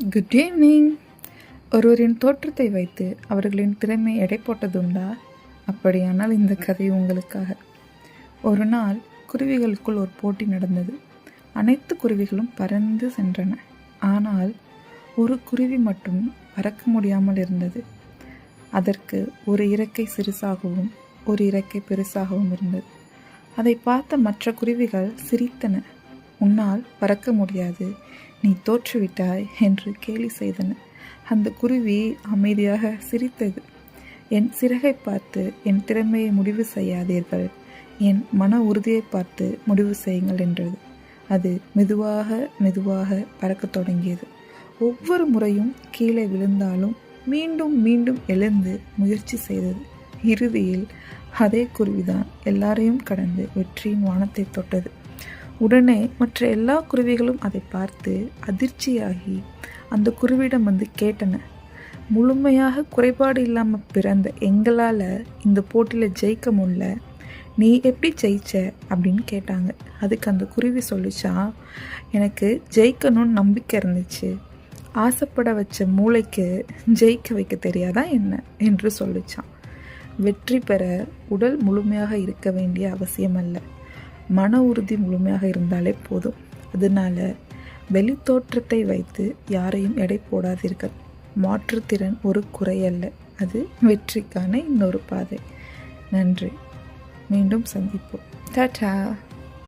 Good evening. ஒருவரின் தோற்றத்தை வைத்து அவர்களின் திறமை எடை போட்டதுண்டா? அப்படியானால் இந்த கதை உங்களுக்காக. ஒரு நாள் குருவிகளுக்குள் ஒரு போட்டி நடந்தது. அனைத்து குருவிகளும் பறந்து சென்றன. ஆனால் ஒரு குருவி மட்டும் பறக்க முடியாமல் இருந்தது. அதற்கு ஒரு இறக்கை சிறுசாகவும் ஒரு இறக்கை பெருசாகவும் இருந்தது. அதை பார்த்த மற்ற குருவிகள் சிரித்தன. உன்னால் பறக்க முடியாது, நீ தோற்றுவிட்டாய் என்று கேலி செய்தன. அந்த குருவி அமைதியாக சிரித்தது. என் சிறகை பார்த்து என் திறமையை முடிவு செய்யாதீர்கள், என் மன உறுதியை பார்த்து முடிவு செய்யுங்கள் என்றது. அது மெதுவாக மெதுவாக பறக்கத் தொடங்கியது. ஒவ்வொரு முறையும் கீழே விழுந்தாலும் மீண்டும் மீண்டும் எழுந்து முயற்சி செய்தது. இறுதியில் அதே குருவிதான் எல்லாரையும் கடந்து வெற்றியின் வானத்தை தொட்டது. உடனே மற்ற எல்லா குருவிகளும் அதை பார்த்து அதிர்ச்சியாகி அந்த குருவியிடம் வந்து கேட்டன, முழுமையாக குறைபாடு இல்லாமல் பிறந்த எங்களால் இந்த போட்டியில் ஜெயிக்க முடியல, நீ எப்படி ஜெயிச்ச அப்படின்னு கேட்டாங்க. அதுக்கு அந்த குருவி சொல்லிச்சான், எனக்கு ஜெயிக்கணும்னு நம்பிக்கை இருந்துச்சு, ஆசைப்பட வச்ச மூளைக்கு ஜெயிக்க வைக்க தெரியாதா என்ன என்று சொல்லிச்சான். வெற்றி பெற உடல் முழுமையாக இருக்க வேண்டிய அவசியம் அல்ல, மன உறுதி முழுமையாக இருந்தாலே போதும். அதனால வெளி தோற்றத்தை வைத்து யாரையும் எடை போடாதீர்கள். மாற்றுத்திறன் ஒரு குறையல்ல, அது வெற்றிக்கான இன்னொரு பாதை. நன்றி. மீண்டும் சந்திப்போம். டாடா.